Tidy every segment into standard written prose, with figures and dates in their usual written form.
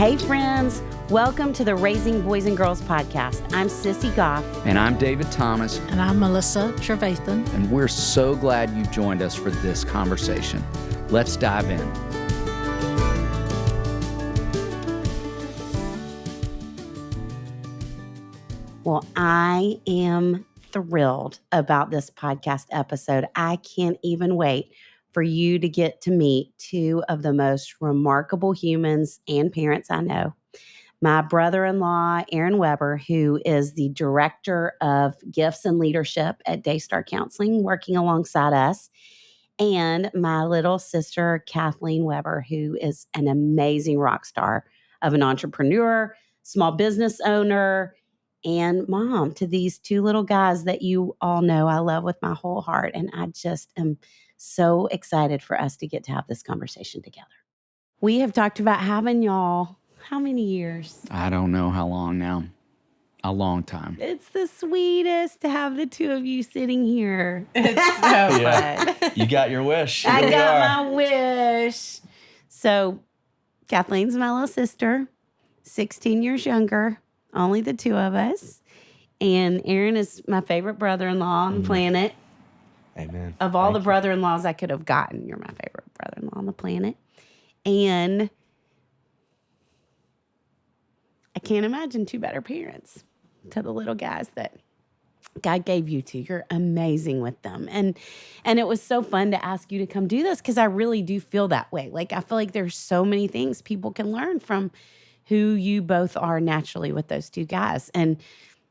Hey friends, welcome to the Raising Boys and Girls podcast. I'm Sissy Goff. And I'm David Thomas. And I'm Melissa Trevathan. And we're so glad you've joined us for this conversation. Let's dive in. Well, I am thrilled about this podcast episode. I can't even wait for you to get to meet two of the most remarkable humans and parents I know. My brother-in-law, Aaron Weber, who is the director of gifts and leadership at Daystar Counseling, working alongside us, and my little sister, Kathleen Weber, who is an amazing rock star of an entrepreneur, small business owner, and mom to these two little guys that you all know I love with my whole heart. And I just am so excited for us to get to have this conversation together. We have talked about having y'all, how many years? I don't know how long now. A long time. It's the sweetest to have the two of you sitting here. It's so fun. You got your wish. I got my wish. So Kathleen's my little sister, 16 years younger, only the two of us. And Aaron is my favorite brother-in-law on the planet. Amen. Of all the brother-in-laws I could have gotten, you're my favorite brother-in-law on the planet. And I can't imagine two better parents to the little guys that God gave you to. You're amazing with them. And it was so fun to ask you to come do this because I really do feel that way. Like, I feel like there's so many things people can learn from who you both are naturally with those two guys. And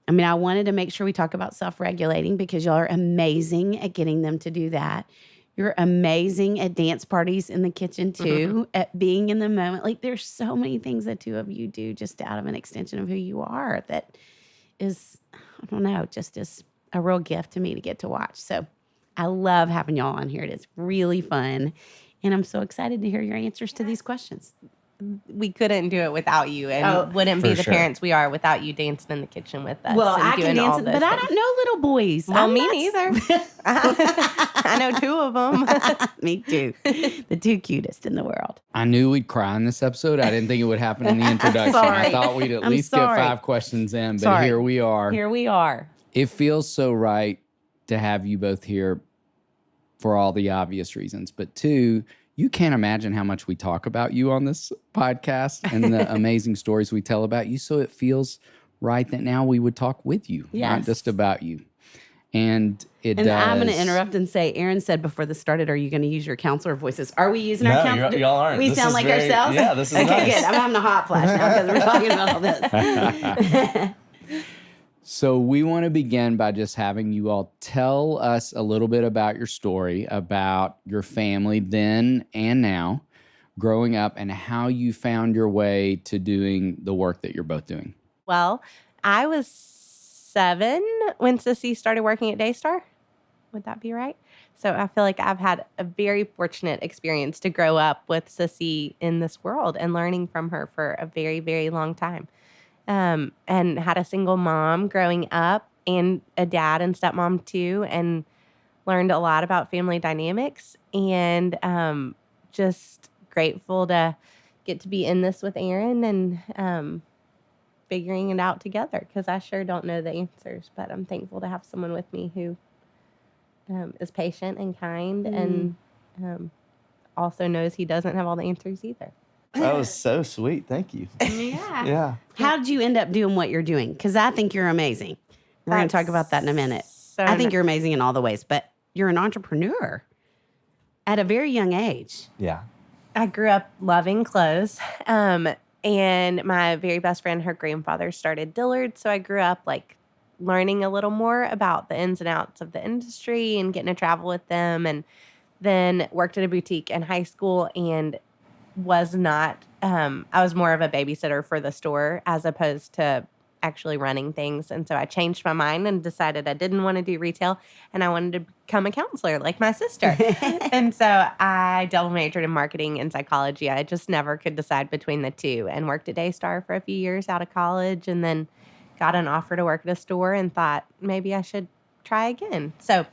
I mean, I wanted to make sure we talk about self-regulating because y'all are amazing at getting them to do that. You're amazing at dance parties in the kitchen too, at being in the moment. Like, there's so many things that two of you do just out of an extension of who you are that is, I don't know, just is a real gift to me to get to watch. So I love having y'all on here. It's really fun. And I'm so excited to hear your answers to these questions. We couldn't do it without you, and wouldn't be the parents we are without you dancing in the kitchen with us. Well, and I can dance, but I don't know little boys. Well, me neither. I know two of them. Me too. The two cutest in the world. I knew we'd cry in this episode. I didn't think it would happen in the introduction. I thought we'd at least get 5 questions in, but here we are. Here we are. It feels so right to have you both here for all the obvious reasons, but two, you can't imagine how much we talk about you on this podcast and the amazing stories we tell about you. So it feels right that now we would talk with you, not just about you. And it does. I'm going to interrupt and say, Aaron said before this started, are you going to use your counselor voices? Are we using our counselor? No, y'all aren't. We sound like ourselves? Yeah, this is okay, nice. Good. I'm having a hot flash now because we're talking about all this. So we want to begin by just having you all tell us a little bit about your story, about your family then and now, growing up, and how you found your way to doing the work that you're both doing. Well, I was 7 when Sissy started working at Daystar. Would that be right? So I feel like I've had a very fortunate experience to grow up with Sissy in this world and learning from her for a very, very long time. And had a single mom growing up and a dad and stepmom too, and learned a lot about family dynamics, and just grateful to get to be in this with Aaron and figuring it out together, because I sure don't know the answers, but I'm thankful to have someone with me who is patient and kind and also knows he doesn't have all the answers either. That was so sweet. Thank you. Yeah. How did you end up doing what you're doing? Because I think you're amazing. We're going to talk about that in a minute. So I think you're amazing in all the ways, but you're an entrepreneur at a very young age. Yeah. I grew up loving clothes. And my very best friend, her grandfather started Dillard. So I grew up like learning a little more about the ins and outs of the industry and getting to travel with them. And then worked at a boutique in high school and was not, I was more of a babysitter for the store as opposed to actually running things. And so I changed my mind and decided I didn't want to do retail and I wanted to become a counselor like my sister. And so I double majored in marketing and psychology. I just never could decide between the two, and worked at Daystar for a few years out of college, and then got an offer to work at a store and thought maybe I should try again. So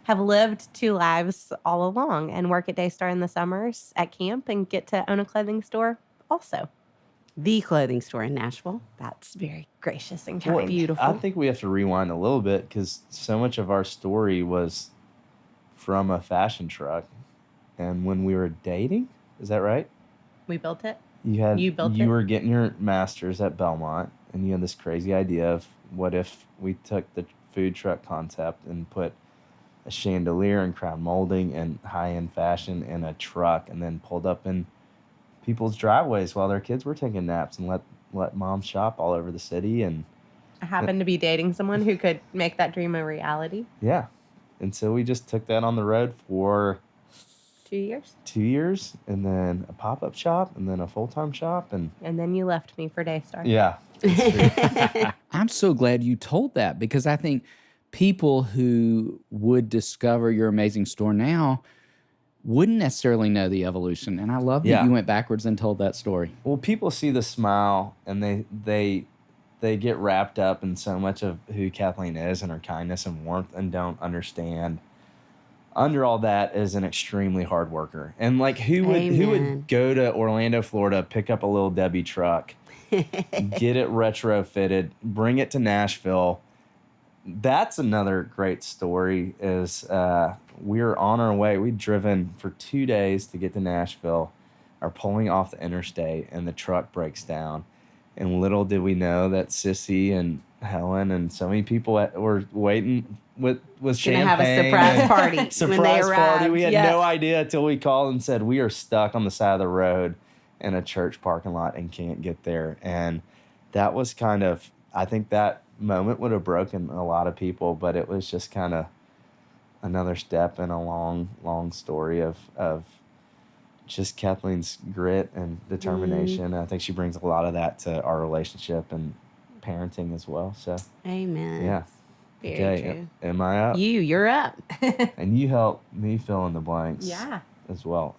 have lived 2 lives all along and work at Daystar in the summers at camp and get to own a clothing store also. the clothing store in Nashville. That's very gracious and Well, kind. Beautiful. I think we have to rewind a little bit because so much of our story was from a fashion truck. And when we were dating, is that right? We built it. You built it? were getting your master's at Belmont, and you had this crazy idea of what if we took the food truck concept and put a chandelier and crown molding and high-end fashion in a truck, and then pulled up in people's driveways while their kids were taking naps, and let mom shop all over the city. And I happened to be dating someone who could make that dream a reality. yeah, and so we just took that on the road for 2 years. 2 years, and then a pop-up shop, and then a full-time shop, and And then you left me for Daystar. yeah. I'm so glad you told that, because I think people who would discover your amazing store now wouldn't necessarily know the evolution. And I love that Yeah. you went backwards and told that story. Well, people see the smile, and they get wrapped up in so much of who Kathleen is and her kindness and warmth, and don't understand under all that is an extremely hard worker. And like who Amen. would go to Orlando, Florida, pick up a little Debbie truck, get it retrofitted, bring it to Nashville. That's another great story is we were on our way. We'd driven for 2 days to get to Nashville, are pulling off the interstate, and the truck breaks down. And little did we know that Sissy and Helen and so many people were waiting with Gonna champagne. have a surprise and- party when they Surprise party. arrived. We had Yeah. no idea until we called and said, we are stuck on the side of the road in a church parking lot and can't get there. And that was kind of, I think that moment would have broken a lot of people, but it was just kind of another step in a long, long story of just Kathleen's grit and determination. I think she brings a lot of that to our relationship and parenting as well. So, Amen. yeah. Very Okay, true. am I up? You're up. And you help me fill in the blanks. Yeah. As well.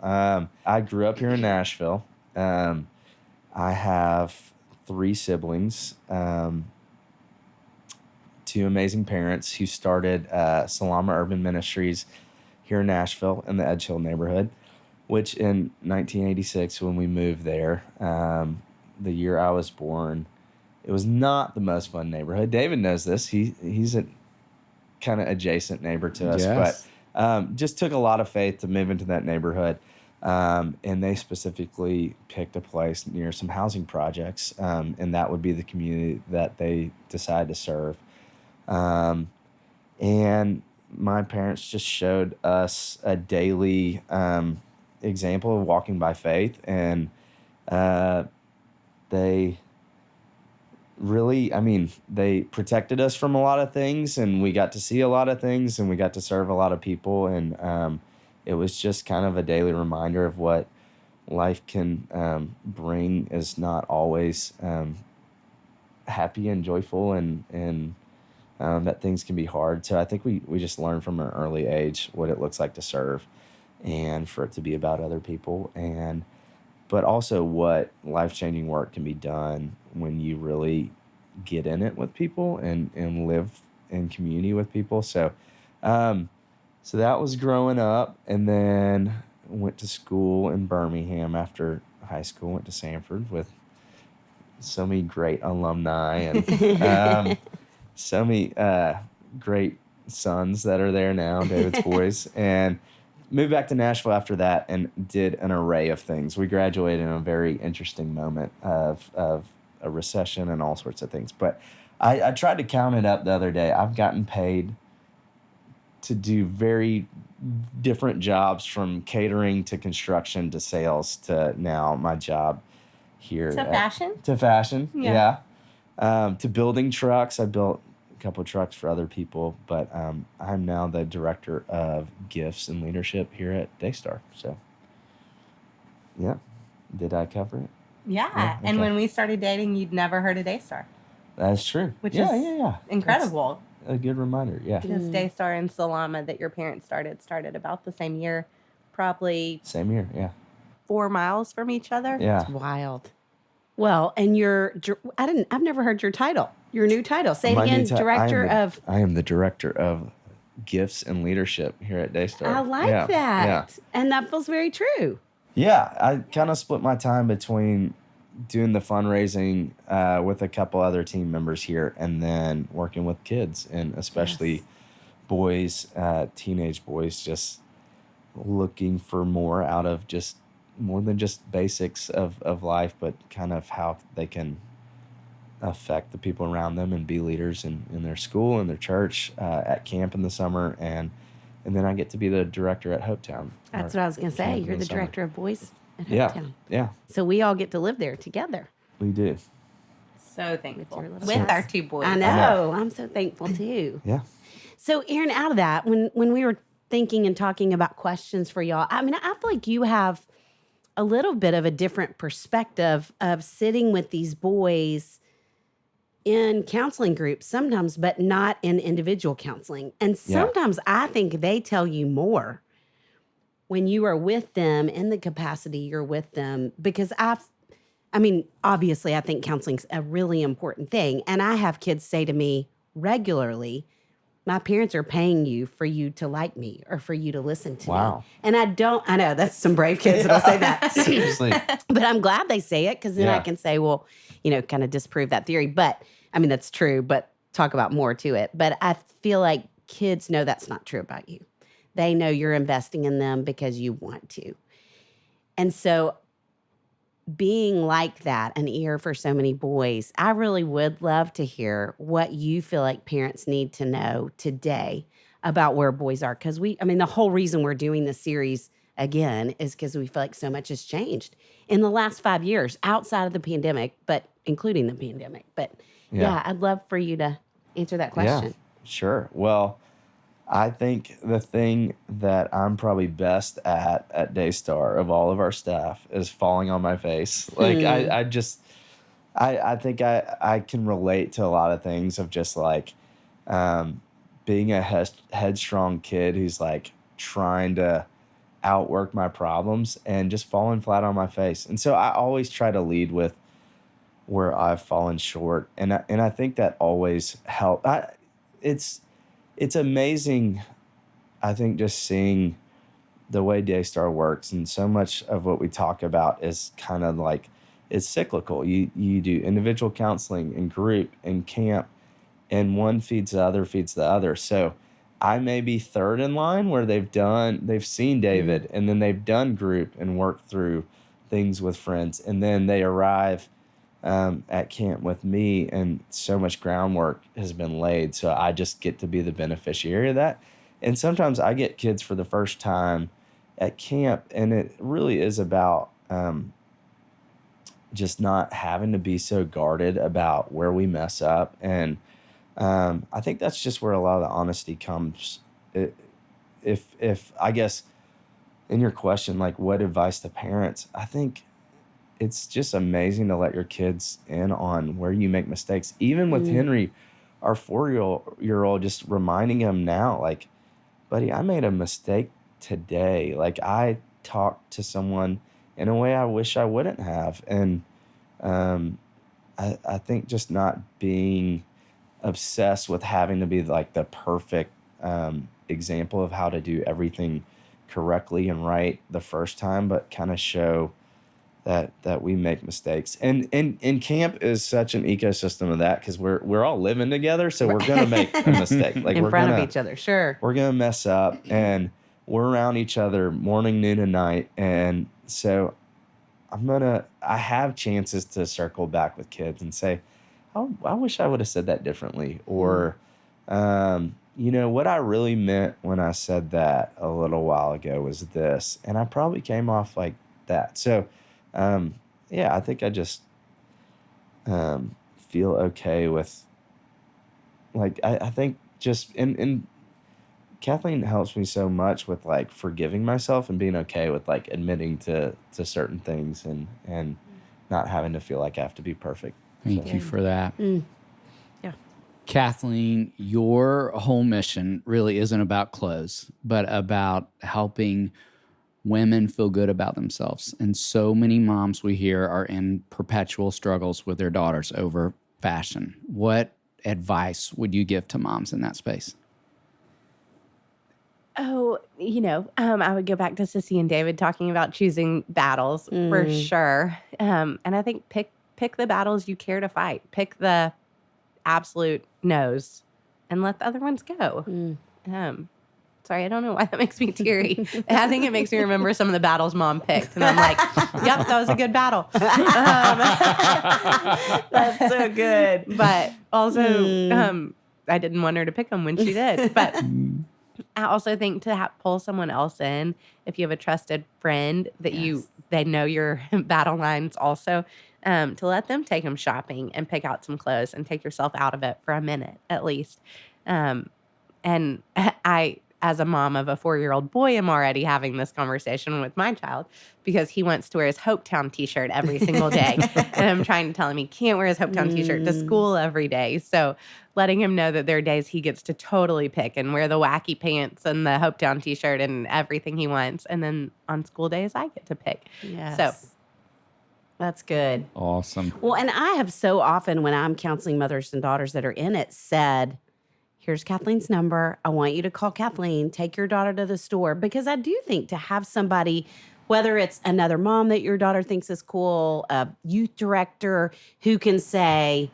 I grew up here in Nashville. I have 3 siblings, 2 amazing parents who started Salama Urban Ministries here in Nashville in the Edge Hill neighborhood, which in 1986, when we moved there, the year I was born, it was not the most fun neighborhood. David knows this. He's a kind of adjacent neighbor to us, Yes. but just took a lot of faith to move into that neighborhood. And they specifically picked a place near some housing projects, and that would be the community that they decided to serve. And my parents just showed us a daily example of walking by faith, and they really, they protected us from a lot of things, and we got to see a lot of things, and we got to serve a lot of people, and it was just kind of a daily reminder of what life can bring is not always happy and joyful, and that things can be hard. So I think we just learned from an early age what it looks like to serve, and for it to be about other people, but also what life-changing work can be done when you really get in it with people and live in community with people. So so that was growing up, and then went to school in Birmingham after high school, went to Sanford with so many great alumni and so many great sons that are there now, David's boys, and moved back to Nashville after that and did an array of things. We graduated in a very interesting moment of a recession and all sorts of things. But I tried to count it up the other day. I've gotten paid to do very different jobs, from catering to construction to sales to now my job here. To fashion? To fashion, Yeah. To building trucks. I built a couple of trucks for other people, but I'm now the director of gifts and leadership here at Daystar. So, yeah. Did I cover it? Yeah. Yeah, And okay. when we started dating, you'd never heard of Daystar. That's true. Which yeah, is yeah. Incredible. That's a good reminder. Yeah. Because Daystar and Salama that your parents started about the same year, probably Same here. Yeah. 4 miles from each other. Yeah. It's wild. Well, and I've never heard your title, your new title. Say it My new again, ti- director of. I am the director of gifts and leadership here at Daystar. I like Yeah, that. Yeah. And that feels very true. Yeah, I kind of split my time between doing the fundraising with a couple other team members here, and then working with kids, and especially boys, teenage boys, just looking for more out of just more than just basics of life, but kind of how they can affect the people around them and be leaders in their school and their church, at camp in the summer. And then I get to be the director at Hopetown. That's what I was going to say. camp in You're the summer. director of boys at Yeah, Hopetown. yeah, So we all get to live there together. we do. So thankful. your little With kids. our 2 boys. I know. I'm so thankful too. Yeah. So, Aaron, out of that, when we were thinking and talking about questions for y'all, I mean, I feel like you have a little bit of a different perspective of sitting with these boys in counseling groups sometimes, but not in individual counseling. And sometimes I think they tell you more when you are with them in the capacity you're with them, because I mean, obviously, I think counseling's a really important thing. And I have kids say to me regularly, my parents are paying you for you to like me or for you to listen to me. Wow. And I know that's some brave kids that'll say that. Seriously. But I'm glad they say it, because then I Yeah. can say, well, kind of disprove that theory. But I mean, that's true, but talk about more to it. But I feel like kids know that's not true about you. They know you're investing in them because you want to. And so being like that, an ear for so many boys, I really would love to hear what you feel like parents need to know today about where boys are. Because the whole reason we're doing this series again is because we feel like so much has changed in the last 5 years outside of the pandemic, but including the pandemic. But yeah, I'd love for you to answer that question. Yeah, sure. Well, I think the thing that I'm probably best at Daystar of all of our staff is falling on my face. Like I think I can relate to a lot of things of just like being a headstrong kid who's like trying to outwork my problems and just falling flat on my face. And so I always try to lead with where I've fallen short. And I think that always helps. It's amazing, I think, just seeing the way Daystar works, and so much of what we talk about is kind of like it's cyclical. You do individual counseling and group and camp, and one feeds the other. So I may be third in line where they've seen David, and then they've done group and worked through things with friends, and then they arrive at camp with me, and so much groundwork has been laid. So I just get to be the beneficiary of that. And sometimes I get kids for the first time at camp, and it really is about just not having to be so guarded about where we mess up. And I think that's just where a lot of the honesty comes. If I guess in your question, like what advice to parents, I think it's just amazing to let your kids in on where you make mistakes. Even with Henry, our 4-year-old, just reminding him now, like, buddy, I made a mistake today. Like, I talked to someone in a way I wish I wouldn't have. And I think just not being obsessed with having to be like the perfect example of how to do everything correctly and right the first time, but kind of show that we make mistakes. And camp is such an ecosystem of that, because we're all living together, so we're gonna make a mistake. Like in front of each other, sure. We're gonna mess up, and we're around each other morning, noon, and night. And so I have chances to circle back with kids and say, oh, I wish I would have said that differently. Or what I really meant when I said that a little while ago was this, and I probably came off like that. So I think I just feel okay with, like, I think just, and Kathleen helps me so much with like forgiving myself and being okay with like admitting to certain things and not having to feel like I have to be perfect. Thank you for that. Yeah. Kathleen, your whole mission really isn't about clothes, but about helping women feel good about themselves. And so many moms we hear are in perpetual struggles with their daughters over fashion. What advice would you give to moms in that space? Oh, I would go back to Sissy and David talking about choosing battles for sure. And I think pick the battles you care to fight. Pick the absolute no's and let the other ones go. Sorry, I don't know why that makes me teary. I think it makes me remember some of the battles Mom picked. And I'm like, yep, that was a good battle. That's so good. But also, I didn't want her to pick them when she did. But I also think to pull someone else in, if you have a trusted friend that they know your battle lines also, to let them take them shopping and pick out some clothes and take yourself out of it for a minute at least. And I, as a mom of a 4-year-old boy, am already having this conversation with my child because he wants to wear his Hopetown t-shirt every single day. And I'm trying to tell him he can't wear his Hopetown t-shirt to school every day. So letting him know that there are days he gets to totally pick and wear the wacky pants and the Hopetown t-shirt and everything he wants. And then on school days, I get to pick. Yes. So that's good. Awesome. Well, and I have so often when I'm counseling mothers and daughters that are in it said, here's Kathleen's number. I want you to call Kathleen, take your daughter to the store. Because I do think to have somebody, whether it's another mom that your daughter thinks is cool, a youth director who can say,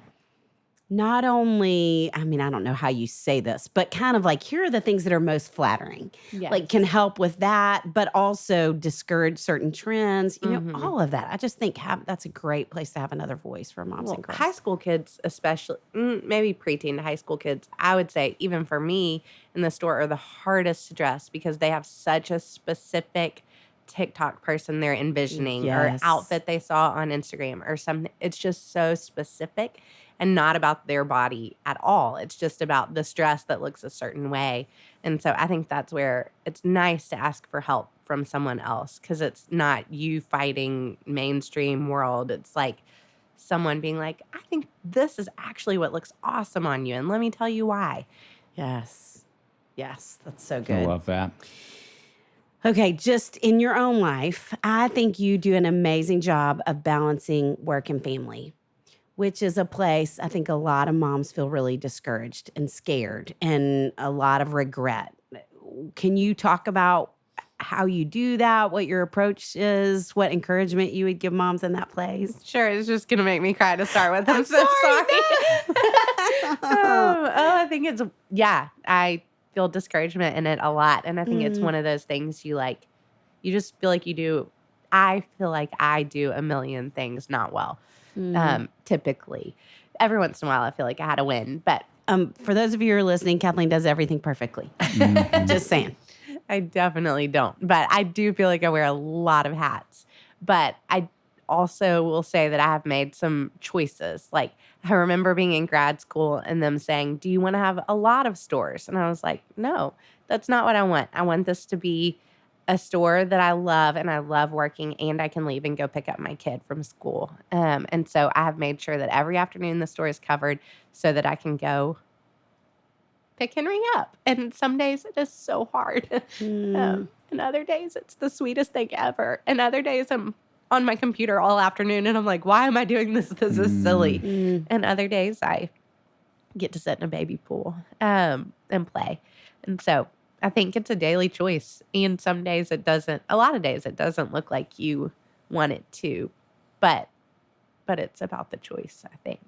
not only, I don't know how you say this, but kind of like, here are the things that are most flattering. Yes. Like can help with that, but also discourage certain trends, all of that. I just think that's a great place to have another voice for moms and girls. High school kids, especially, maybe preteen to high school kids, I would say, even for me in the store, are the hardest to dress because they have such a specific TikTok person they're envisioning or outfit they saw on Instagram or something. It's just so specific and not about their body at all. It's just about this dress that looks a certain way. And so I think that's where it's nice to ask for help from someone else because it's not you fighting mainstream world. It's like someone being like, I think this is actually what looks awesome on you. And let me tell you why. Yes. Yes. That's so good. I love that. Okay, just in your own life, I think you do an amazing job of balancing work and family, which is a place I think a lot of moms feel really discouraged and scared and a lot of regret. Can you talk about how you do that, what your approach is, what encouragement you would give moms in that place? Sure, it's just going to make me cry to start with. I'm so sorry. I think it's, I feel discouragement in it a lot. And I think it's one of those things you just feel like you do. I feel like I do a million things not well. Typically, every once in a while, I feel like I had a win. But for those of you who are listening, Kathleen does everything perfectly. Just saying. I definitely don't. But I do feel like I wear a lot of hats. But I also will say that I have made some choices. Like I remember being in grad school and them saying, do you want to have a lot of stores? And I was like, no, that's not what I want. I want this to be a store that I love and I love working and I can leave and go pick up my kid from school. And so I have made sure that every afternoon the store is covered so that I can go pick Henry up. And some days it is so hard. And other days it's the sweetest thing ever. And other days I'm on my computer all afternoon and I'm like, why am I doing this? This is silly. And other days I get to sit in a baby pool and play. And so I think it's a daily choice. And some days it doesn't, a lot of days it doesn't look like you want it to, but it's about the choice, I think.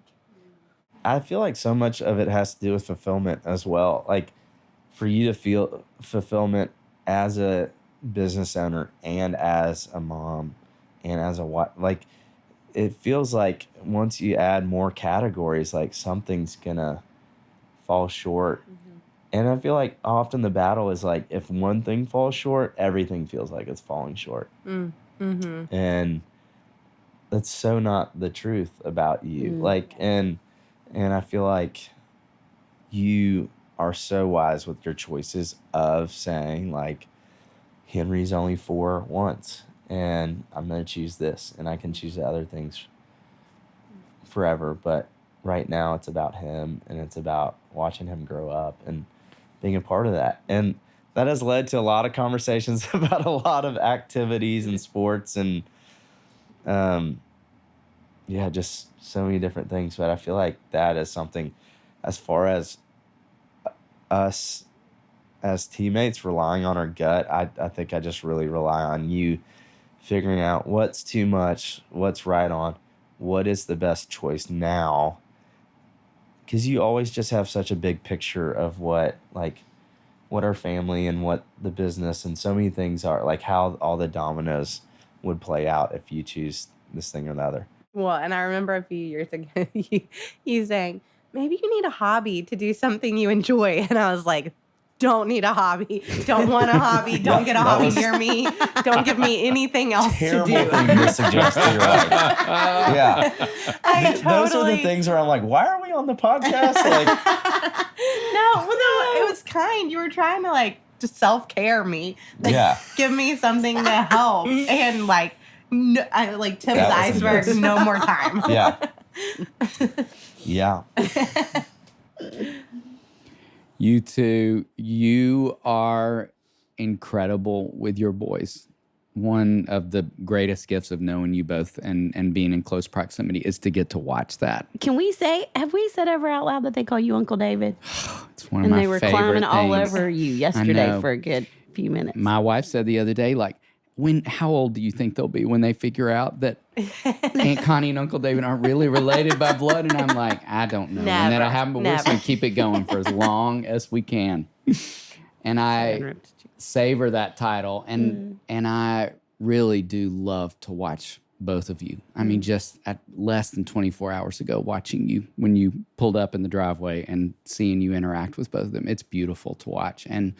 I feel like so much of it has to do with fulfillment as well. Like for you to feel fulfillment as a business owner and as a mom and as a wife, like it feels like once you add more categories, like something's gonna fall short. And I feel like often the battle is like if one thing falls short, everything feels like it's falling short. And that's so not the truth about you. Like, and I feel like you are so wise with your choices of saying like, Henry's only 4 once and I'm going to choose this and I can choose the other things forever. But right now it's about him and it's about watching him grow up and being a part of that. And that has led to a lot of conversations about a lot of activities and sports and, just so many different things. But I feel like that is something as far as us as teammates, relying on our gut. I think I just really rely on you figuring out what's too much, what's right on, what is the best choice now. Because you always just have such a big picture of what our family and what the business and so many things are, like how all the dominoes would play out if you choose this thing or the other. Well, and I remember a few years ago, you saying, maybe you need a hobby to do something you enjoy. And I was like, don't need a hobby. Don't want a hobby. Don't get a hobby near me. Don't give me anything else to Terrible do. thing to suggest to your life. Yeah. Those are the totally- things where I'm like, why are we on the podcast? Like, No, it was kind. You were trying to like just self-care me. Like, Yeah. give me something to help. And like, no, I like tip the That was a iceberg, miss. no more time. yeah. Yeah. You two, you are incredible with your boys. One of the greatest gifts of knowing you both and being in close proximity is to get to watch that. Can we say, have we said ever out loud that they call you Uncle David? It's one of And my they were favorite climbing all things. over you yesterday know. for a good few minutes. My wife said the other day, like, how old do you think they'll be when they figure out that Aunt Connie and Uncle David aren't really related by blood? And I'm like, I don't know. And that'll happen, but we're just going to keep it going for as long as we can. And I savor that title. And I really do love to watch both of you. I mean, just at less than 24 hours ago, watching you when you pulled up in the driveway and seeing you interact with both of them. It's beautiful to watch. And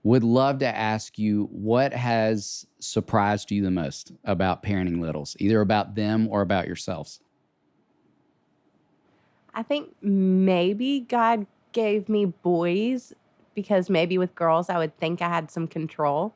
would love to ask you, what has surprised you the most about parenting littles, either about them or about yourselves? I think maybe God gave me boys because maybe with girls I would think I had some control.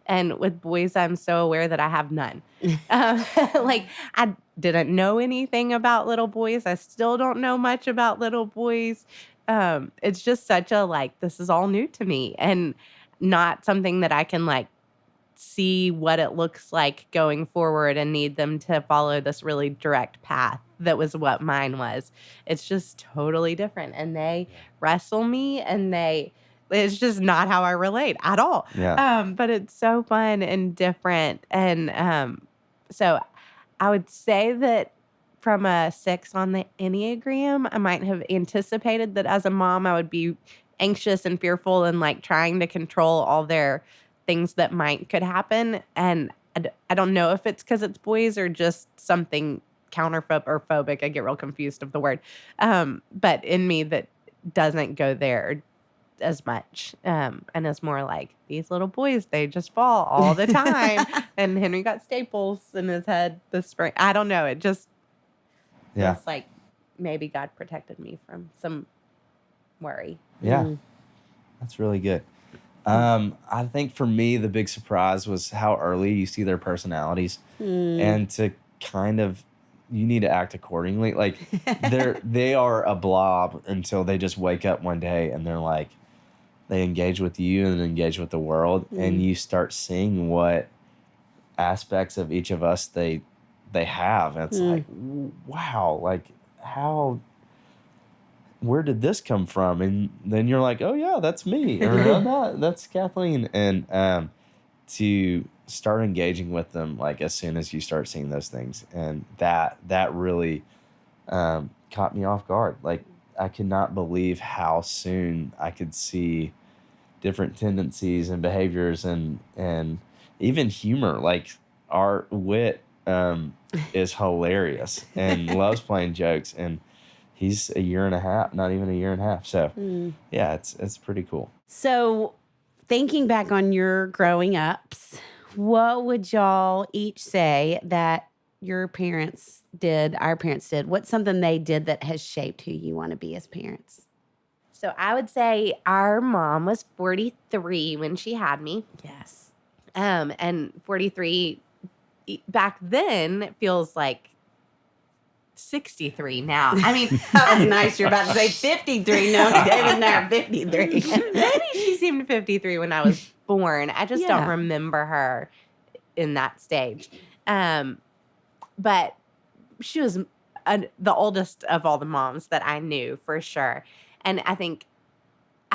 And with boys, I'm so aware that I have none. Like, I didn't know anything about little boys. I still don't know much about little boys. It's just such a, like, this is all new to me and not something that I can, like, see what it looks like going forward and need them to follow this really direct path that was what mine was. It's just totally different. And they wrestle me and it's just not how I relate at all. Yeah. But it's so fun and different. And so I would say that from a 6 on the Enneagram, I might have anticipated that as a mom, I would be anxious and fearful and like trying to control all their things that could happen. And I don't know if it's because it's boys or just something counterphobic. I get real confused of the word. But in me that doesn't go there as much and is more like, these little boys, they just fall all the time. And Henry got staples in his head this spring. I don't know. It just feels like maybe God protected me from some worry. Yeah. That's really good. I think for me, the big surprise was how early you see their personalities and to kind of, you need to act accordingly. Like they are a blob until they just wake up one day and they're like, they engage with you and engage with the world. And you start seeing what aspects of each of us they have. And it's like, wow, like where did this come from? And then you're like, oh yeah, that's me. Or no, that's Kathleen. And to start engaging with them, like as soon as you start seeing those things. And that really caught me off guard. Like I could not believe how soon I could see different tendencies and behaviors and even humor. Like our Witt is hilarious and loves playing jokes, and he's a year and a half, not even a year and a half. So yeah, it's pretty cool. So thinking back on your growing ups, what would y'all each say that your parents did, our parents did? What's something they did that has shaped who you want to be as parents? So I would say our mom was 43 when she had me. Yes. And 43 back then it feels like 63 now. I mean, That was nice. You're about to say 53. No, David and I are 53. maybe she seemed 53 when I was born. I just don't remember her in that stage. But she was the oldest of all the moms that I knew for sure. And I think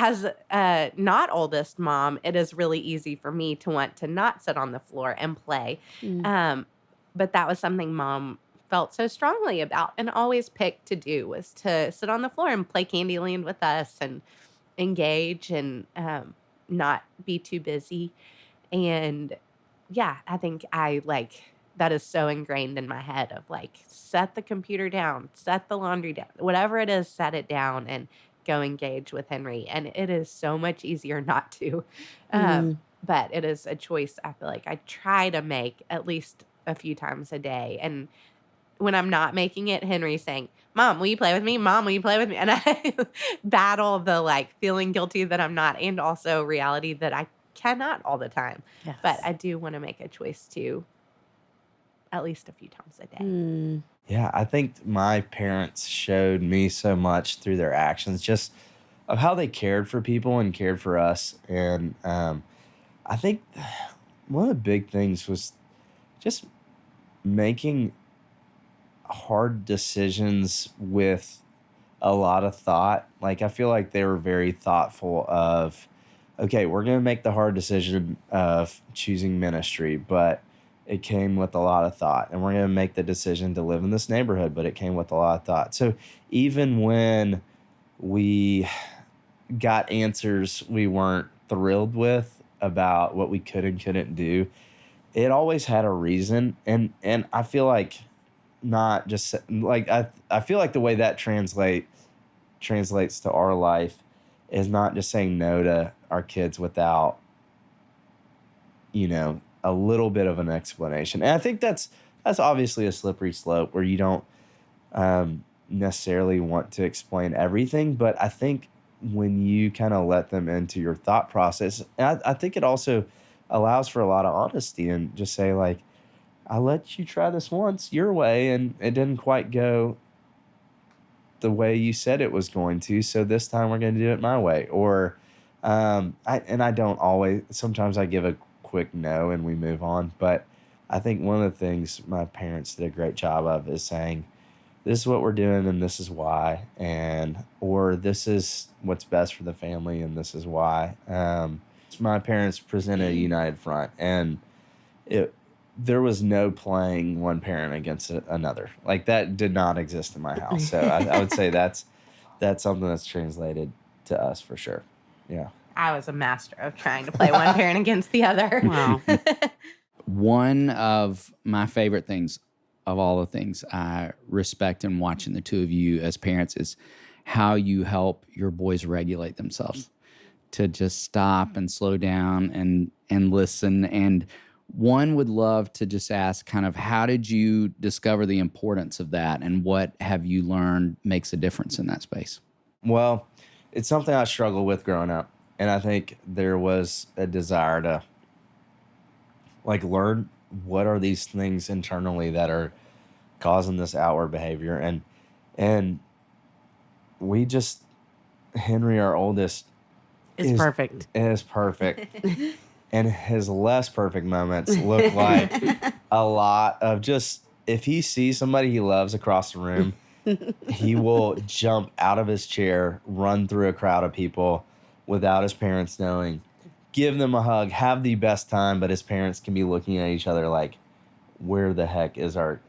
as a not oldest mom, it is really easy for me to want to not sit on the floor and play. But that was something Mom felt so strongly about and always picked to do, was to sit on the floor and play Candyland with us and engage and not be too busy. And yeah, I think that is so ingrained in my head of like, set the computer down, set the laundry down, whatever it is, set it down and go engage with Henry. And it is so much easier not to. But it is a choice I feel like I try to make at least a few times a day. And when I'm not making it, Henry's saying, Mom, will you play with me? Mom, will you play with me? And I battle the like feeling guilty that I'm not, and also reality that I cannot all the time. Yes. But I do want to make a choice to at least a few times a day. Yeah, I think my parents showed me so much through their actions, just of how they cared for people and cared for us. And I think one of the big things was just making hard decisions with a lot of thought. Like, I feel like they were very thoughtful of, okay, we're going to make the hard decision of choosing ministry, but it came with a lot of thought. And we're going to make the decision to live in this neighborhood, but it came with a lot of thought. So even when we got answers we weren't thrilled with about what we could and couldn't do, it always had a reason. And I feel like not just like, I feel like the way that translates to our life is not just saying no to our kids without, a little bit of an explanation. And I think that's obviously a slippery slope where you don't necessarily want to explain everything. But I think when you kind of let them into your thought process, and I think it also allows for a lot of honesty and just say, like, I let you try this once your way and it didn't quite go the way you said it was going to. So this time we're going to do it my way. Or I don't always, sometimes I give a quick no and we move on. But I think one of the things my parents did a great job of is saying, this is what we're doing and this is why, or this is what's best for the family and this is why. My parents presented a united front, and there was no playing one parent against another. Like, that did not exist in my house. So I would say that's something that's translated to us for sure. Yeah. I was a master of trying to play one parent against the other. Wow. One of my favorite things of all the things I respect in watching the two of you as parents is how you help your boys regulate themselves, to just stop and slow down and listen. And one would love to just ask kind of, how did you discover the importance of that, and what have you learned makes a difference in that space? Well, it's something I struggled with growing up. And I think there was a desire to like learn what are these things internally that are causing this outward behavior. And we just, Henry, our oldest, Is perfect. Is perfect. And his less perfect moments look like a lot of just, if he sees somebody he loves across the room, he will jump out of his chair, run through a crowd of people without his parents knowing, give them a hug, have the best time, but his parents can be looking at each other like, where the heck is our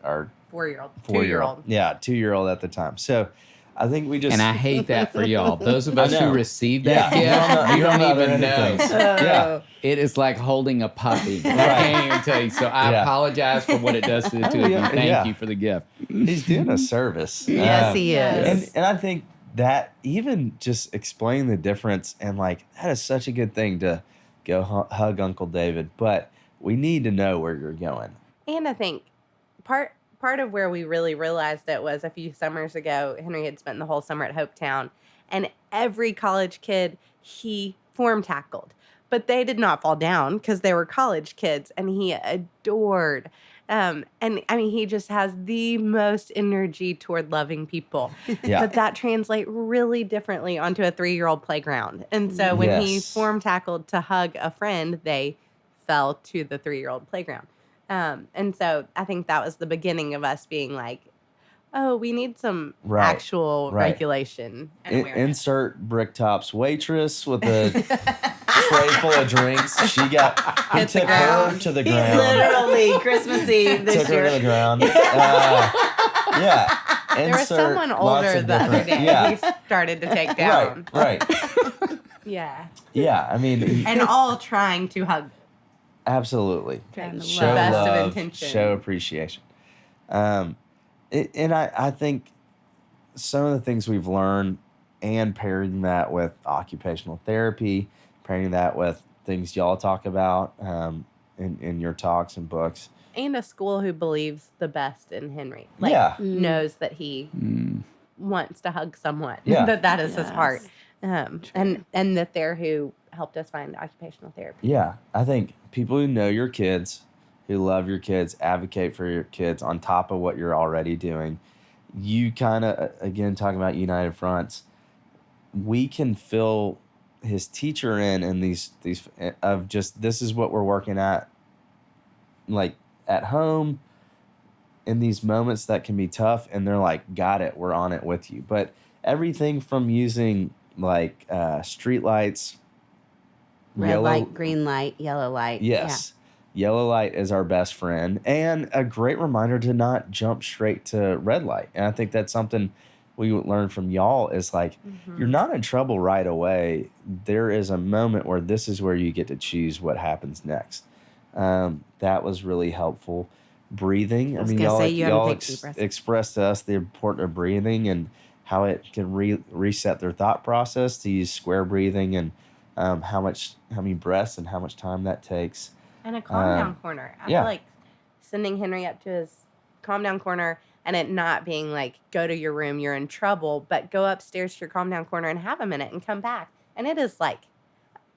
4-year-old. 2-year-old? Yeah, 2-year-old at the time. So I think we just... And I hate that for y'all. Those of us who receive that gift, you don't even know. Yeah. It is like holding a puppy. I can't even tell you. So I apologize for what it does to the two of you. Thank you for the gift. He's doing a service. Yes, he is. And I think that even just explaining the difference, and like, that is such a good thing to go hug Uncle David, but we need to know where you're going. And I think part of where we really realized it was a few summers ago. Henry had spent the whole summer at Hopetown, and every college kid he form tackled, but they did not fall down because they were college kids, and he adored. And I mean, he just has the most energy toward loving people. Yeah. But that translates really differently onto a 3-year-old playground. And so when he form tackled to hug a friend, they fell to the 3-year-old playground. And so I think that was the beginning of us being like, oh, we need some Right, actual right. regulation and awareness. Insert Bricktop's waitress with a tray full of drinks. He took her to the ground. Literally Christmas Eve this Took her year. to the ground. Yeah. There was Insert someone lots older of the other different- day Yeah. we started to take down. Right. Yeah. Yeah. I mean, And all trying to hug. absolutely. Trying to Show love. Best of love, intention. show appreciation. And I think some of the things we've learned and pairing that with occupational therapy, pairing that with things y'all talk about in your talks and books. And a school who believes the best in Henry. Yeah. Knows that he Mm. wants to hug someone. Yeah. that is his Yes. heart. And that they're who helped us find occupational therapy. Yeah. I think people who know your kids, who love your kids, advocate for your kids on top of what you're already doing. You kind of, again, talking about United Fronts, we can fill his teacher in these of just, this is what we're working at, like at home in these moments that can be tough. And they're like, got it, we're on it with you. But everything from using like street lights, Red light, green light, yellow light. yes. Yellow light is our best friend, and a great reminder to not jump straight to red light. And I think that's something we learned from y'all is like, you're not in trouble right away. There is a moment where this is where you get to choose what happens next. That was really helpful. Breathing. I was gonna say, you haven't y'all taken deep breaths. expressed to us the importance of breathing and how it can reset their thought process to use square breathing and how many breaths and how much time that takes. And a calm down corner. I yeah. feel like sending Henry up to his calm down corner and it not being like, go to your room, you're in trouble, but go upstairs to your calm down corner and have a minute and come back. And it is like,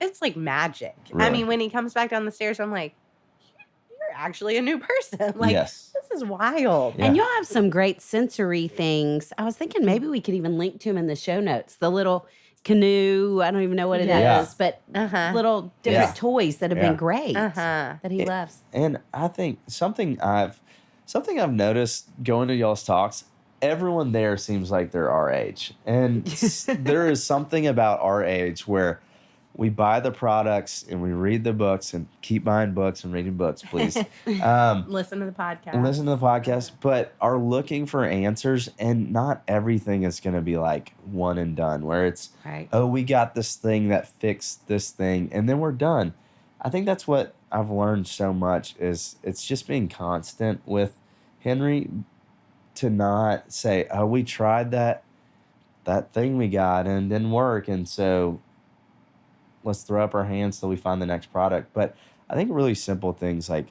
it's like magic. Really? I mean, when he comes back down the stairs, I'm like, you're actually a new person. Like, Yes. this is wild. Yeah. And you'll have some great sensory things. I was thinking maybe we could even link to them in the show notes. The little canoe, I don't even know what it is, Yeah. but Uh-huh. little different Yeah. toys that have Yeah. been great Uh-huh. that he loves. And I think something I've noticed going to y'all's talks, everyone there seems like they're our age. And there is something about our age where we buy the products and we read the books and keep buying books and reading books, please. Listen to the podcast. Listen to the podcast, but are looking for answers. And not everything is going to be like one and done where it's, Right. oh, we got this thing that fixed this thing and then we're done. I think that's what I've learned so much is it's just being constant with Henry to not say, oh, we tried that thing we got and it didn't work. And so let's throw up our hands till we find the next product. But I think really simple things like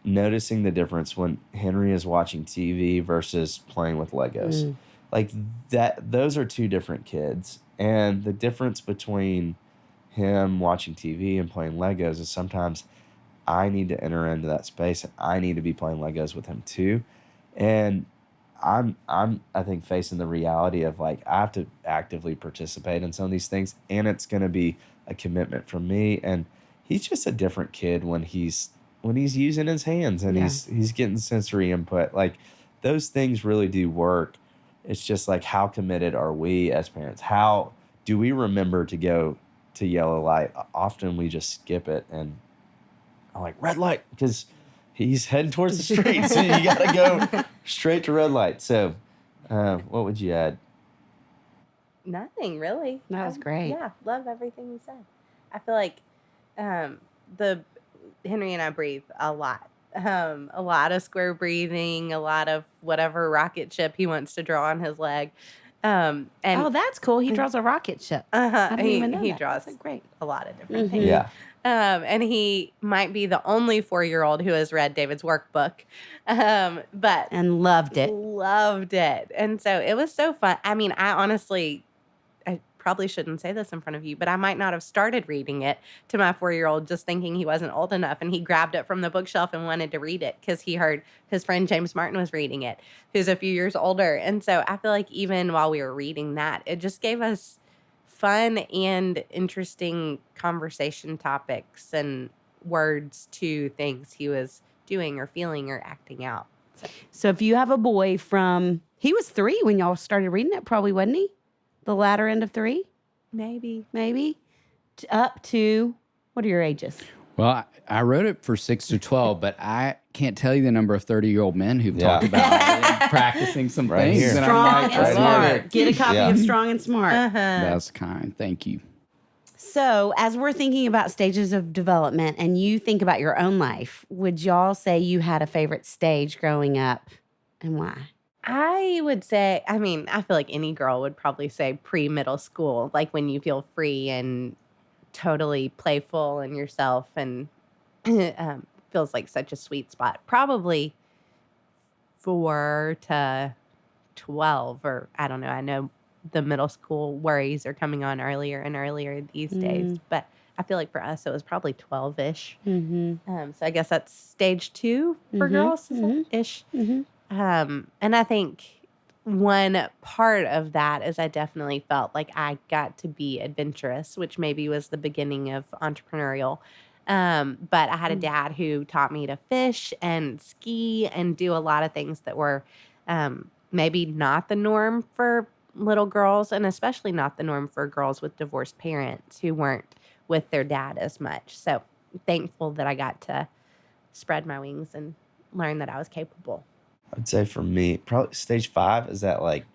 noticing the difference when Henry is watching TV versus playing with Legos. Like that, those are two different kids. And the difference between him watching TV and playing Legos is sometimes I need to enter into that space and I need to be playing Legos with him too. And I'm I think facing the reality of like I have to actively participate in some of these things and it's going to be a commitment from me. And he's just a different kid when he's using his hands and he's getting sensory input. Like those things really do work. It's just like, how committed are we as parents? How do we remember to go to yellow light? Often we just skip it and I'm like, red light, because he's heading towards the street. So you got to go straight to red light. So what would you add? Nothing really. That was great. Yeah, love everything you said. I feel like the Henry and I breathe a lot of square breathing, a lot of whatever rocket ship he wants to draw on his leg. And Oh, that's cool. He draws a rocket ship. I didn't even know he that. draws That's great. a lot of different Mhm. things. Yeah. And he might be the only 4-year-old who has read David's workbook, but And loved it. loved it. And so it was so fun. I mean, I probably shouldn't say this in front of you, but I might not have started reading it to my 4-year-old just thinking he wasn't old enough. And he grabbed it from the bookshelf and wanted to read it because he heard his friend James Martin was reading it, who's a few years older. And so I feel like even while we were reading that, it just gave us fun and interesting conversation topics and words to things he was doing or feeling or acting out. So if you have a boy he was 3 when y'all started reading it, probably, wasn't he? The latter end of 3, Maybe. up to, what are your ages? Well, I wrote it for 6 to 12, but I can't tell you the number of 30-year-old men who've talked about practicing some things. here. And Strong I'm like, and smart. Get a copy of Strong and Smart. That's kind. Thank you. So as we're thinking about stages of development and you think about your own life, would y'all say you had a favorite stage growing up and why? I would say, I feel like any girl would probably say pre-middle school, like when you feel free and totally playful in yourself and feels like such a sweet spot. Probably 4 to 12, or I don't know. I know the middle school worries are coming on earlier and earlier these days, but I feel like for us it was probably 12-ish. So I guess that's stage 2 for girls ish. And I think one part of that is I definitely felt like I got to be adventurous, which maybe was the beginning of entrepreneurial. But I had a dad who taught me to fish and ski and do a lot of things that were maybe not the norm for little girls, and especially not the norm for girls with divorced parents who weren't with their dad as much. So thankful that I got to spread my wings and learn that I was capable. I'd say for me, probably stage 5 is that like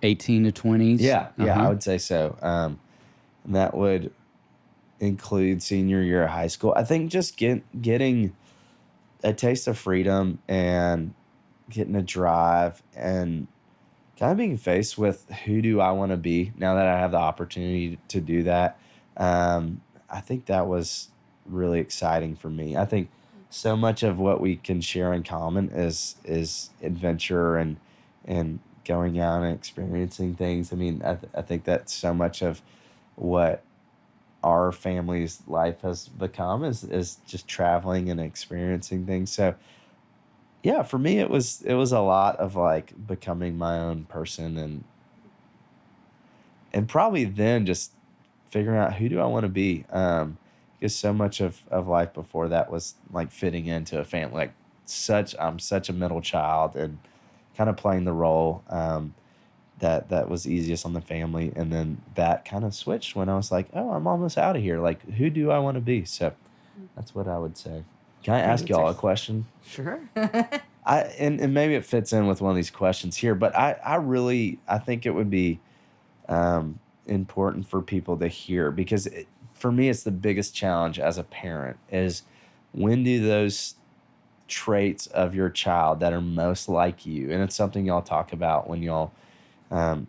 18 to 20s? Yeah, I would say so. And that would include senior year of high school. I think just getting a taste of freedom and getting a drive and kind of being faced with who do I want to be now that I have the opportunity to do that. I think that was really exciting for me. I think so much of what we can share in common is adventure and going out and experiencing things. I think that's so much of what our family's life has become is just traveling and experiencing things. So yeah, for me it was a lot of like becoming my own person and probably then just figuring out who do I want to be. Because so much of life before that was like fitting into a family. I'm such a middle child and kind of playing the role that was easiest on the family. And then that kind of switched when I was like, oh, I'm almost out of here. Like, who do I want to be? So that's what I would say. Can I ask y'all a question? Sure. And maybe it fits in with one of these questions here, but I think it would be important for people to hear because for me, it's the biggest challenge as a parent is when do those traits of your child that are most like you, and it's something y'all talk about when y'all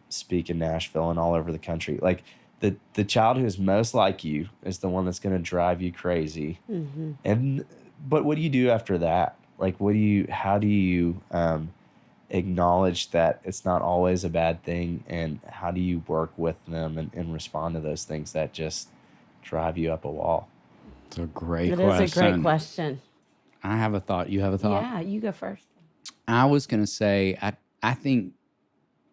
speak in Nashville and all over the country, like the child who is most like you is the one that's going to drive you crazy. But what do you do after that? Like, how do you acknowledge that it's not always a bad thing, and how do you work with them and respond to those things that just drive you up a wall? It's a great question. It is a great question. I have a thought. You have a thought? Yeah, you go first. I was going to say, I think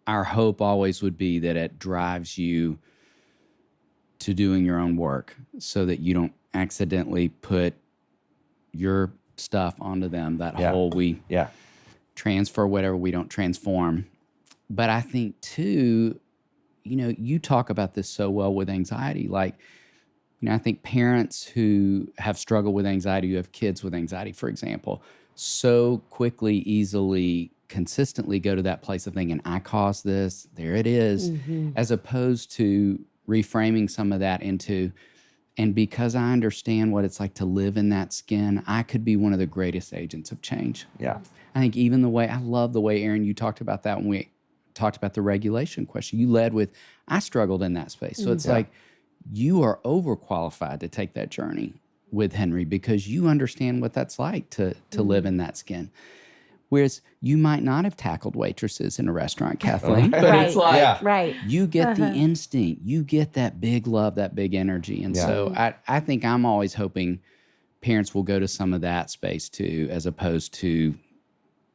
our hope always would be that it drives you to doing your own work so that you don't accidentally put your stuff onto them. That whole we transfer whatever, we don't transform. But I think too, you talk about this so well with anxiety. Like, I think parents who have struggled with anxiety, who have kids with anxiety, for example, so quickly, easily, consistently go to that place of thinking, I caused this, there it is, as opposed to reframing some of that into, and because I understand what it's like to live in that skin, I could be one of the greatest agents of change. Yeah. I think I love the way, Aaron, you talked about that when we talked about the regulation question. You led with, I struggled in that space. So it's like, you are overqualified to take that journey with Henry because you understand what that's like to live in that skin. Whereas you might not have tackled waitresses in a restaurant, Kathleen, but it's like you get the instinct, you get that big love, that big energy. And so I think I'm always hoping parents will go to some of that space too, as opposed to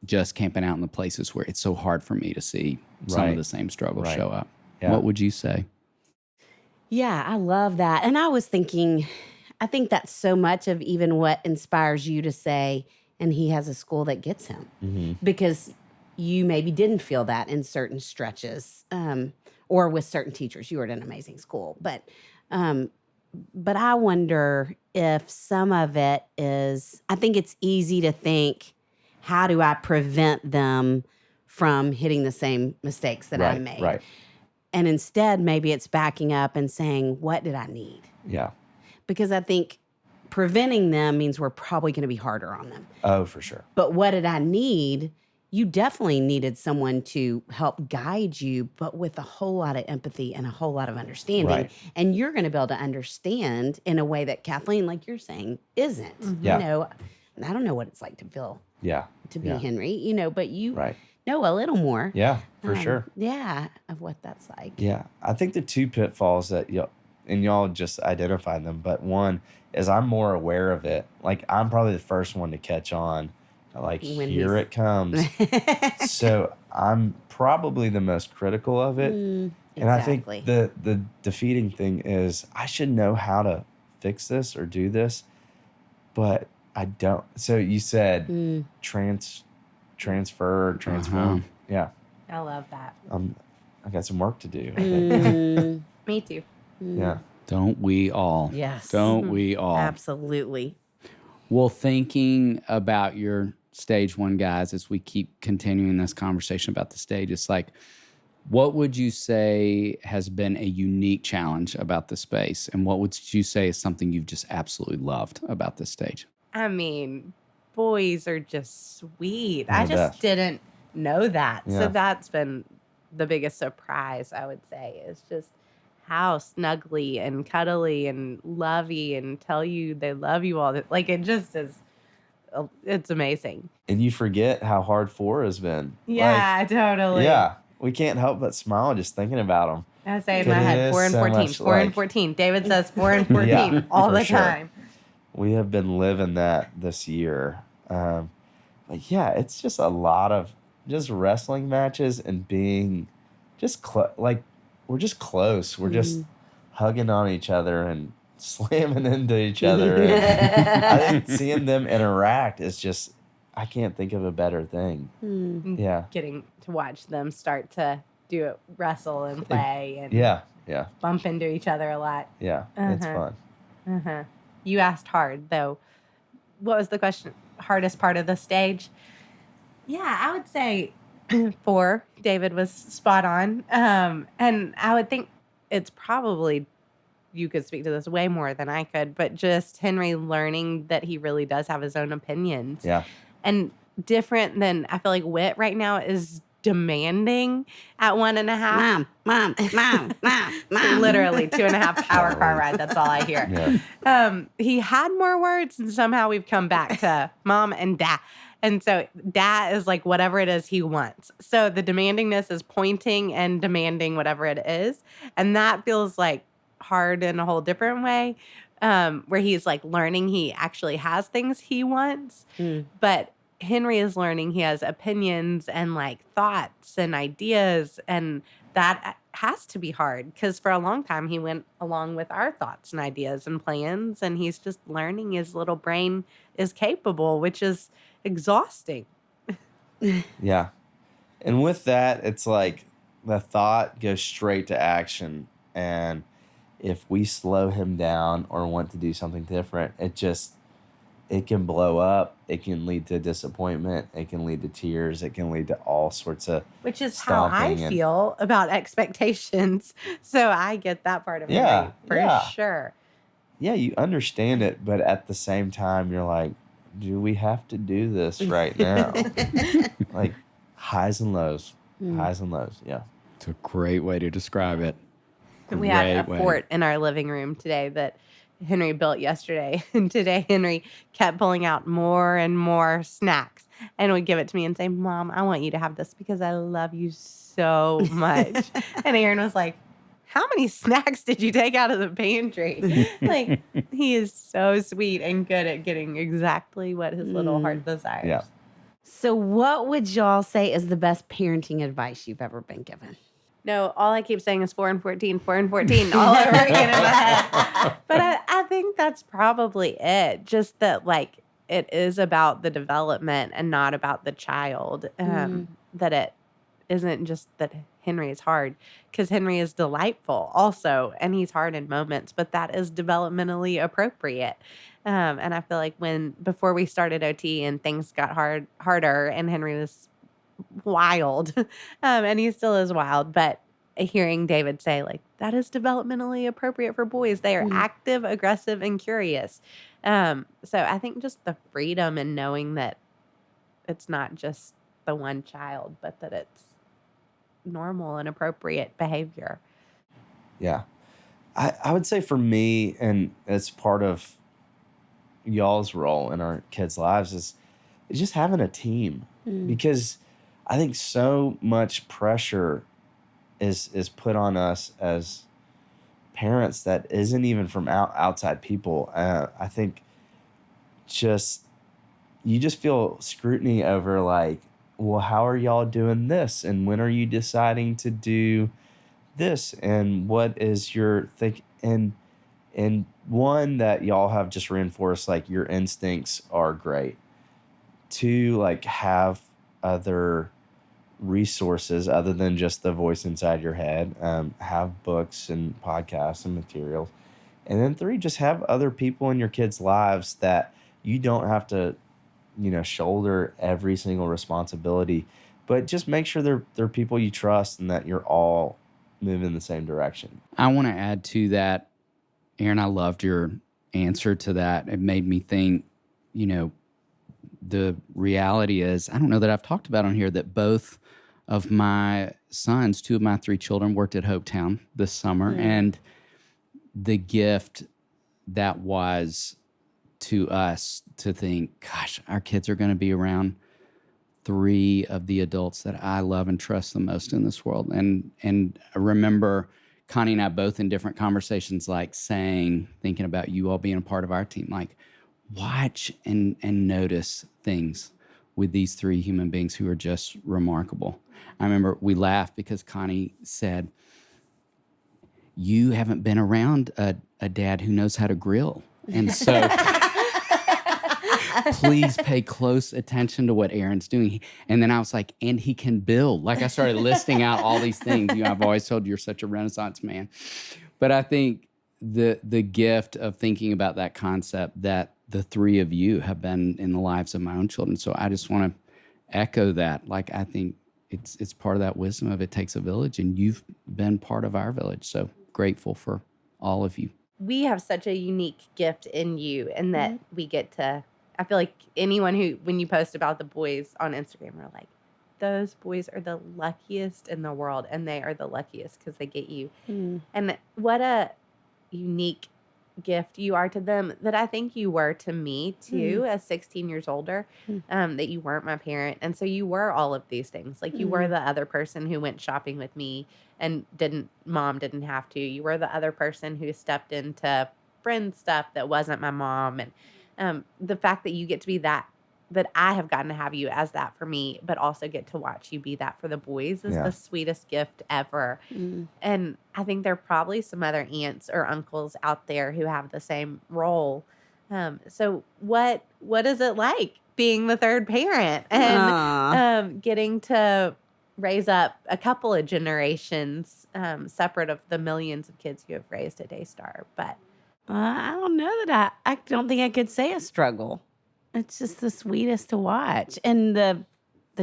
just camping out in the places where it's so hard for me to see some of the same struggles show up. Yeah. What would you say? Yeah, I love that. And I was thinking, I think that's so much of even what inspires you to say, and he has a school that gets him. Mm-hmm. Because you maybe didn't feel that in certain stretches, or with certain teachers. You were at an amazing school. But I wonder if some of it is, I think it's easy to think, how do I prevent them from hitting the same mistakes that I made? Right. And instead, maybe it's backing up and saying, what did I need? Yeah. Because I think preventing them means we're probably going to be harder on them. Oh, for sure. But what did I need? You definitely needed someone to help guide you, but with a whole lot of empathy and a whole lot of understanding. Right. And you're going to be able to understand in a way that Kathleen, like you're saying, isn't. Yeah. You know, I don't know what it's like to feel, Yeah. to be Yeah. Henry, you know, but you Right. know a little more. Yeah, for sure. Yeah, of what that's like. Yeah. I think the two pitfalls that y'all just identified them, but one is I'm more aware of it. Like, I'm probably the first one to catch on. Like, When here it comes. So I'm probably the most critical of it. And I think Exactly. the defeating thing is I should know how to fix this or do this, but I don't. So you said transform. Yeah. I love that. I got some work to do. I think. Me too. Yeah. Don't we all? Yes. Don't we all? Absolutely. Well, thinking about your stage one guys, as we keep continuing this conversation about the stage, it's like, what would you say has been a unique challenge about the space? And what would you say is something you've just absolutely loved about this stage? I mean, boys are just sweet. I I just bet. didn't know that. Yeah. So that's been the biggest surprise, I would say, is just how snuggly and cuddly and lovey and tell you they love you all. Like, it just is, it's amazing. And you forget how hard 4 has been. Yeah, totally. Yeah. We can't help but smile just thinking about them. I say in It my head, is 4 and so 14, much 4 and like- 14. David says 4 and 14 Yeah, all for the sure. time. We have been living that this year. But yeah, it's just a lot of just wrestling matches and being just like, we're just close. We're just hugging on each other and slamming into each other. And I think seeing them interact is just, I can't think of a better thing. Yeah. Getting to watch them start to do it, wrestle and play and Yeah. bump into each other a lot. Yeah. It's Uh-huh. fun. You asked hard, though. What was the question? Hardest part of the stage? Yeah, I would say 4. David was spot on. And I would think it's probably, you could speak to this way more than I could, but just Henry learning that he really does have his own opinions. Yeah. And different than, I feel like Witt right now is demanding at 1.5. Mom. Literally 2.5-hour car ride. That's all I hear. Yeah. He had more words, and somehow we've come back to mom and dad. And so dad is like whatever it is he wants. So the demandingness is pointing and demanding whatever it is. And that feels like hard in a whole different way, where he's like learning he actually has things he wants. But Henry is learning he has opinions and like thoughts and ideas, and that has to be hard because for a long time he went along with our thoughts and ideas and plans, and he's just learning his little brain is capable, which is exhausting. Yeah. And with that, it's like the thought goes straight to action. And if we slow him down or want to do something different, it can blow up. It can lead to disappointment. It can lead to tears. It can lead to all sorts of Which is how I stomping and- feel about expectations. So I get that part of Yeah, it for yeah. sure. Yeah, you understand it, but at the same time, you're like, do we have to do this right now? Like highs and lows. Highs and lows. Yeah. It's a great way to describe it. We had a Great way. fort in our living room today that Henry built yesterday. And today Henry kept pulling out more and more snacks and would give it to me and say, Mom, I want you to have this because I love you so much. And Aaron was like, how many snacks did you take out of the pantry? Like, he is so sweet and good at getting exactly what his little heart desires. Yeah. So what would y'all say is the best parenting advice you've ever been given? No, all I keep saying is 4 and 14, 4 and 14 all over again in my head. But I think that's probably it. Just that, like, it is about the development and not about the child. That it isn't just that Henry is hard, because Henry is delightful also, and he's hard in moments, but that is developmentally appropriate. And I feel like before we started OT and things got harder, and Henry was wild, and he still is wild, but hearing David say, like, that is developmentally appropriate for boys. They are active, aggressive, and curious. So I think just the freedom in knowing that it's not just the one child, but that it's normal and appropriate behavior. Yeah. I would say for me, and it's part of y'all's role in our kids' lives, is just having a team. Because I think so much pressure is put on us as parents that isn't even from outside people. I think you just feel scrutiny over, like, well, how are y'all doing this? And when are you deciding to do this? And what is your think? And one, that y'all have just reinforced, like, your instincts are great. Two, like, have other resources other than just the voice inside your head. Have books and podcasts and materials. And then three, just have other people in your kids' lives that you don't have to, shoulder every single responsibility, but just make sure they're people you trust and that you're all moving in the same direction. I want to add to that, Aaron, I loved your answer to that. It made me think, the reality is, I don't know that I've talked about on here, that both of my sons, 2 of my 3 children, worked at Hopetown this summer. And the gift that was to us to think, gosh, our kids are going to be around 3 of the adults that I love and trust the most in this world. And I remember Connie and I both in different conversations, like thinking about you all being a part of our team, like, watch and notice things with these 3 human beings who are just remarkable. I remember we laughed because Connie said, you haven't been around a dad who knows how to grill. And so please pay close attention to what Aaron's doing. And then I was like, and he can build. Like, I started listing out all these things. I've always told you're such a Renaissance man. But I think the gift of thinking about that concept, that the 3 of you have been in the lives of my own children. So I just want to echo that. Like, I think it's part of that wisdom of it takes a village, and you've been part of our village. So grateful for all of you. We have such a unique gift in you, and that we get to, I feel like anyone who, when you post about the boys on Instagram, are like, those boys are the luckiest in the world, and they are the luckiest because they get you. And what a unique gift you are to them, that I think you were to me too, as 16 years older, that you weren't my parent. And so you were all of these things. Like, you were the other person who went shopping with me and mom didn't have to. You were the other person who stepped into friend stuff that wasn't my mom. And the fact that you get to be that I have gotten to have you as that for me, but also get to watch you be that for the boys, is the sweetest gift ever. And I think there are probably some other aunts or uncles out there who have the same role. So what is it like being the third parent and getting to raise up a couple of generations separate of the millions of kids you have raised at Daystar? But I don't know that I don't think I could say a struggle. It's just the sweetest to watch. And the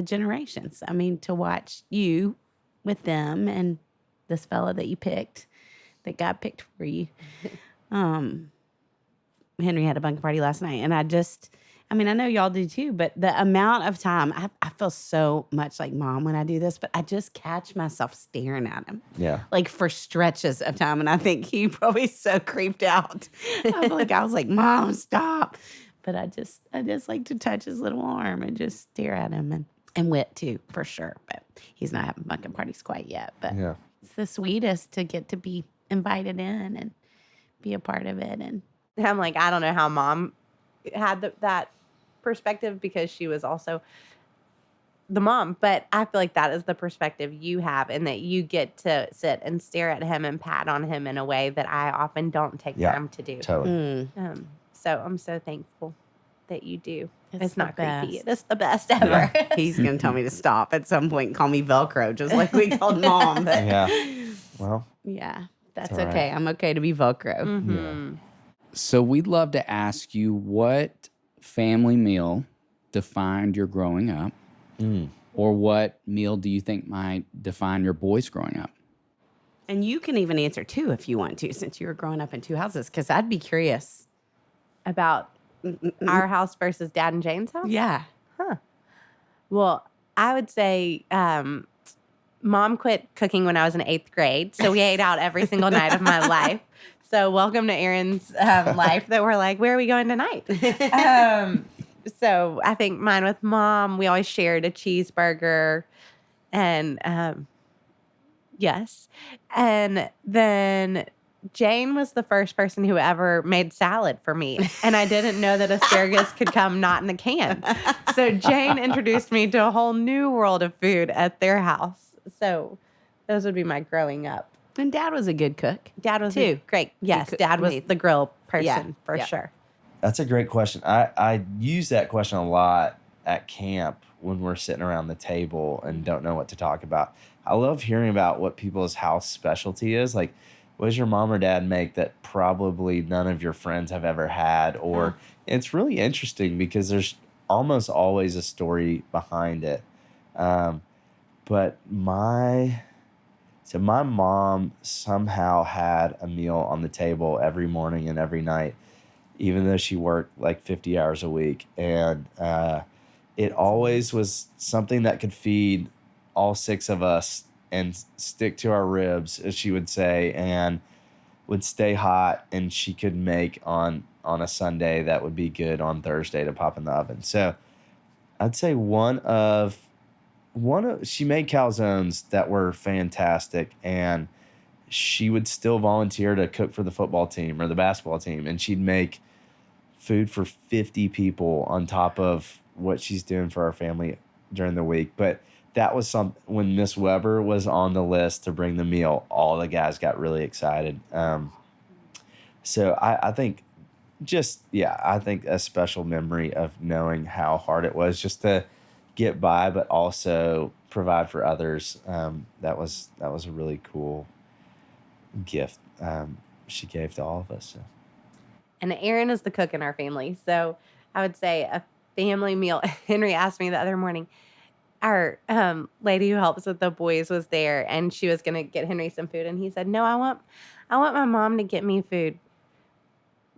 generations. I mean, to watch you with them and this fella that you picked, that God picked for you. Henry had a bunker party last night. And I know y'all do too, but the amount of time, I feel so much like mom when I do this, but I just catch myself staring at him. Yeah. Like, for stretches of time. And I think he probably so creeped out. I was like, Mom, stop. But I just like to touch his little arm and just stare at him, and Witt too, for sure. But he's not having bunker parties quite yet. But it's the sweetest to get to be invited in and be a part of it. And I'm like, I don't know how mom had that perspective, because she was also the mom. But I feel like that is the perspective you have, and that you get to sit and stare at him and pat on him in a way that I often don't take time to do. Totally. So I'm so thankful. that you do. It's It's the not creepy. best. It's the best ever. He's going to tell me to stop at some point and call me Velcro, just like we called Mom. But Yeah. Well, yeah, that's all right. okay. I'm okay to be Velcro. Mhm. So we'd love to ask you, what family meal defined your growing up? Or what meal do you think might define your boys growing up? And you can even answer too if you want to, since you were growing up in two houses, because I'd be curious. About our house versus Dad and Jane's house? Yeah. Well, I would say Mom quit cooking when I was in 8th grade, so we ate out every single night of my life. So welcome to Aaron's life that we're like, where are we going tonight? So I think mine with Mom, we always shared a cheeseburger and yes. And then Jane was the first person who ever made salad for me. And I didn't know that asparagus could come not in a can. So Jane introduced me to a whole new world of food at their house. So those would be my growing up. And Dad was a good cook. Dad was Too. great. Yes, could- Dad was made- the grill person Yeah, for yeah. sure. that's a great question. I use that question a lot at camp when we're sitting around the table and don't know what to talk about. I love hearing about what people's house specialty is. Like, what does your mom or dad make that probably none of your friends have ever had? Or it's really interesting because there's almost always a story behind it. But my mom somehow had a meal on the table every morning and every night, even though she worked like 50 hours a week. And it always was something that could feed all 6 of us and stick to our ribs, as she would say, and would stay hot, and she could make on a Sunday that would be good on Thursday to pop in the oven. So I'd say she made calzones that were fantastic, and she would still volunteer to cook for the football team or the basketball team, and she'd make food for 50 people on top of what she's doing for our family during the week. But that was when Miss Weber was on the list to bring the meal, all the guys got really excited. So I think I think a special memory of knowing how hard it was just to get by, but also provide for others. That was a really cool gift she gave to all of us. So. And Aaron is the cook in our family. So I would say a family meal. Henry asked me the other morning, our lady who helps with the boys was there, and she was going to get Henry some food. And he said, no, I want my mom to get me food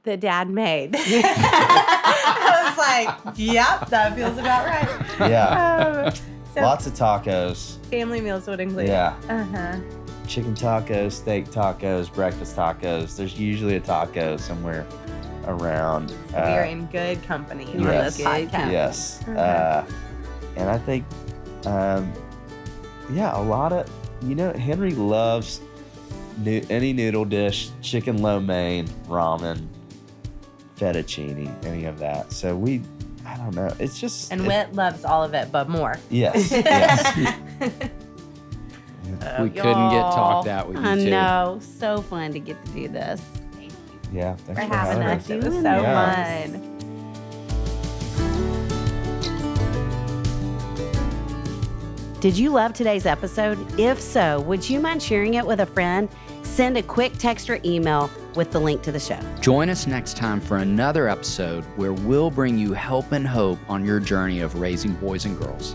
that Dad made. I was like, yep, that feels about right. Yeah. So Lots of tacos. family meals would include. Yeah. Uh-huh. Chicken tacos, steak tacos, breakfast tacos. There's usually a taco somewhere around. We are in good company on yes. this podcast. Yes. Uh-huh. And I think, a lot of, Henry loves any noodle dish, chicken lo mein, ramen, fettuccine, any of that. So I don't know. It's just. And Witt loves all of it, but more. Yes. Yes. We couldn't get talked out with you I two. know. So fun to get to do this. Yeah. Thanks For for having having us. us. It was so Yeah. fun. Did you love today's episode? If so, would you mind sharing it with a friend? Send a quick text or email with the link to the show. Join us next time for another episode where we'll bring you help and hope on your journey of raising boys and girls.